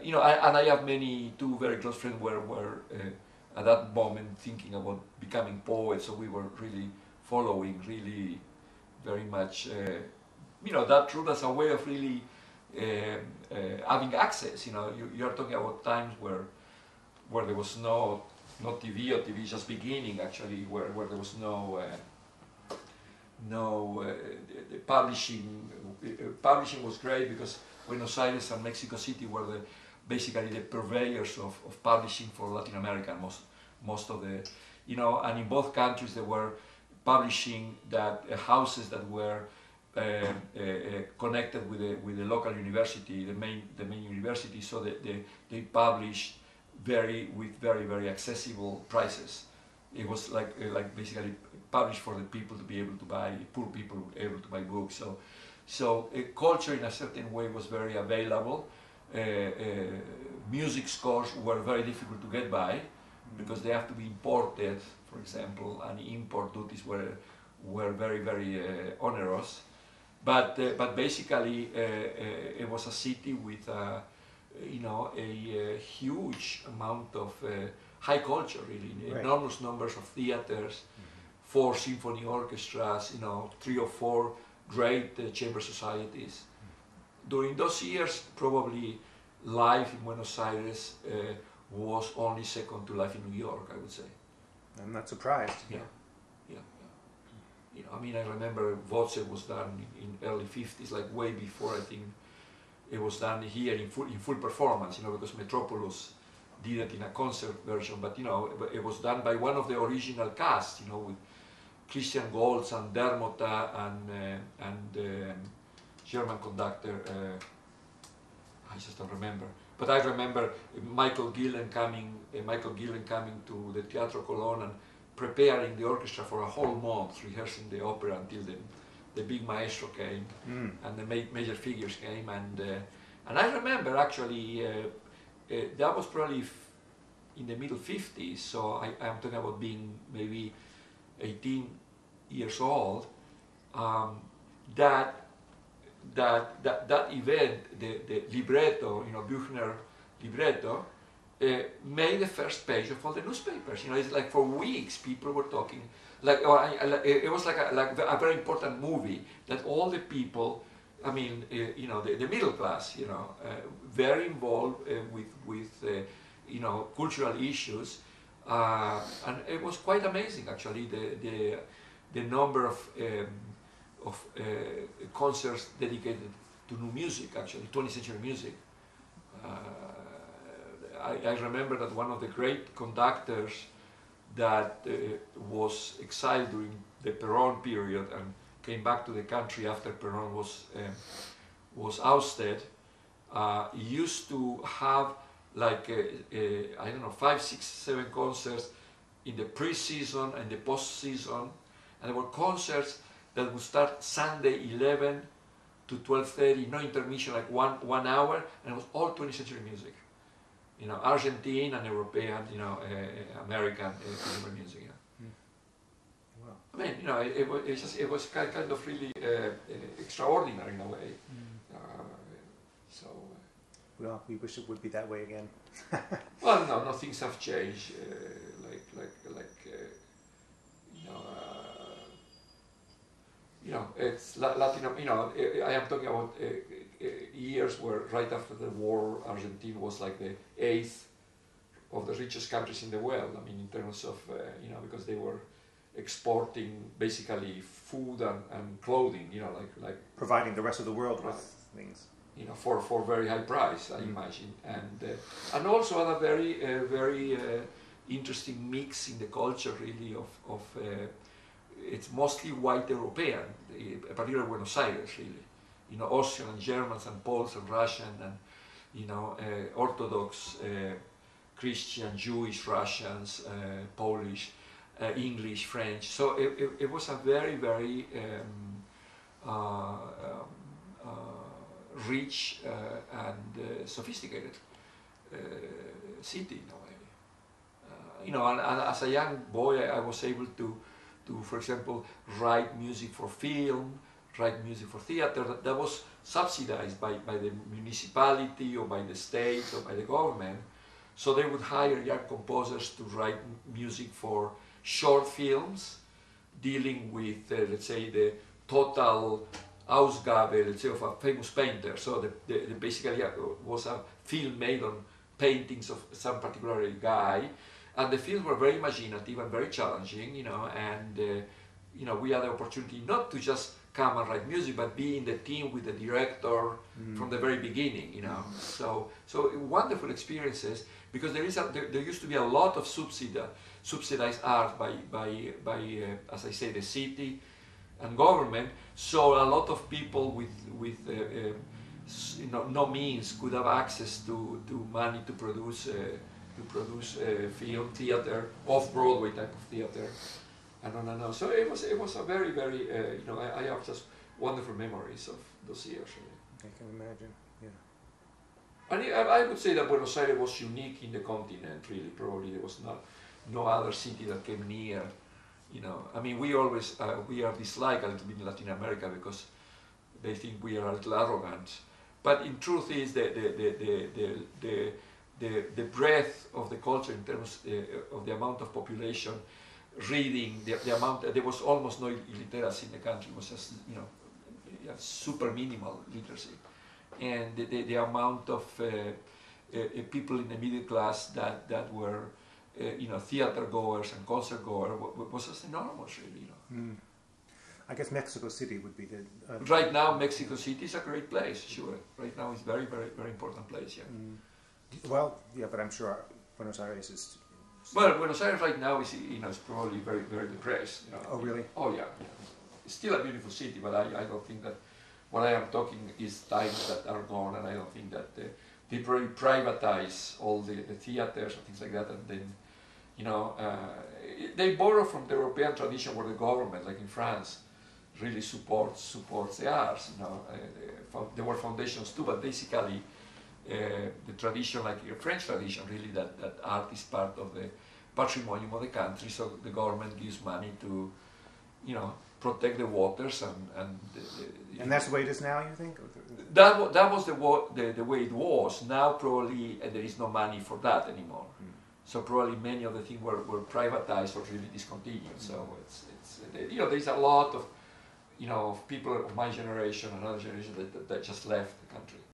you know, and I have two very close friends were at that moment thinking about becoming poets, so we were really following really very much, you know, that route as a way of really having access. You know, you are talking about times where there was no TV, or TV just beginning actually, where there was the publishing was great because Buenos Aires and Mexico City were basically the purveyors of publishing for Latin America. Most of the, you know, and in both countries there were publishing houses that were connected with the local university, the main university, so that they published with very accessible prices. It was like basically published for the people to be able to buy, poor people able to buy books. So culture in a certain way was very available. Music scores were very difficult to get by because they have to be imported, for example, and import duties were very onerous. But basically it was a city with you know, a huge amount of high culture, really, right. Enormous numbers of theaters, 4 symphony orchestras, you know, 3 or 4 great chamber societies. During those years, probably life in Buenos Aires was only second to life in New York, I would say. I'm not surprised. Yeah. You know, I mean, I remember Voce was done in early 50s, like way before I think it was done here in full performance, you know, because Metropolis did it in a concert version, but you know, it was done by one of the original cast, you know, with Christian Goltz and Dermota and German conductor, I just don't remember. But I remember Michael Gillen coming to the Teatro Colón and preparing the orchestra for a whole month, rehearsing the opera until the big maestro came and the major figures came, and I remember actually that was probably in the middle 50s, so I'm talking about being maybe 18 years old. That event, the libretto, you know, Buchner libretto, made the first page of all the newspapers. You know, it's like for weeks people were talking. Like, it was like a very important movie that all the people, I mean, you know, the middle class, you know, very involved with you know, cultural issues, and it was quite amazing actually the number of concerts dedicated to new music, actually 20th century music. I remember that one of the great conductors that was exiled during the Perón period and came back to the country after Perón was ousted, used to have like I don't know, 5, 6, 7 concerts in the pre-season and the post-season, and there were concerts that would start Sunday 11 to 12:30, no intermission, like one hour, and it was all 20th century music. You know, Argentine and European, you know, American music. Yeah. Wow. I mean, you know, it was kind of really extraordinary in a way. Well, we wish it would be that way again. Well, no, things have changed. You know, it's Latin. You know, I am talking about years where right after the war, Argentina was like the 8th of the richest countries in the world. I mean, in terms of you know, because they were exporting basically food and clothing. You know, like providing the rest of the world with things. You know, for very high price, I imagine, and also had a very interesting mix in the culture, really, of it's mostly white European, particularly Buenos Aires, really. You know, Austrian and Germans and Poles and Russian and, you know, Orthodox, Christian, Jewish, Russians, Polish, English, French. So it was a very rich and sophisticated city in a way. You know, and as a young boy, I was able to, for example, write music for film, write music for theater, that was subsidized by the municipality or by the state or by the government. So they would hire young composers to write music for short films dealing with, let's say, the total Ausgabe, let's say, of a famous painter. So the basically was a film made on paintings of some particular guy, and the films were very imaginative and very challenging, you know, and you know, we had the opportunity not to just come and write music, but be in the team with the director from the very beginning, you know. So wonderful experiences, because there used to be a lot of subsidized art by as I say, the city and government. So a lot of people with you know, no means could have access to money to produce film, theater, off-Broadway type of theater, and on and on. So it was a very you know, I have just wonderful memories of those years. Really. I can imagine. Yeah. And I would say that Buenos Aires was unique in the continent. Really, probably there was no other city that came near. You know, I mean, we always we are disliked a little bit in Latin America because they think we are a little arrogant. But in truth is the breadth of the culture in terms of the amount of population, reading, the amount, there was almost no illiteracy in the country. It was just, you know, super minimal literacy. And the amount of people in the middle class that were, you know, theater goers and concert goers was just enormous, really, you know. I guess Mexico City would be the... right now, Mexico City is a great place, sure. Right now, it's very important place, yeah. Well, yeah, but I'm sure Buenos Aires is... Well, Buenos Aires right now is, you know, is probably very depressed. You know. Oh, really? Oh, yeah, yeah. It's still a beautiful city, but I don't think that what I am talking is times that are gone, and I don't think that they probably privatize all the theaters and things like that, and then, you know, they borrow from the European tradition where the government, like in France, really supports the arts. You know, there were foundations too, but basically the tradition, like a French tradition, really that art is part of the patrimonium of the country. So the government gives money to, you know, protect the waters and that's the way it is now, you think? That was the way it was. Now probably there is no money for that anymore. So probably many of the things were privatized or really discontinued. So it's you know, there's a lot of, you know, of people of my generation and other generations that just left the country.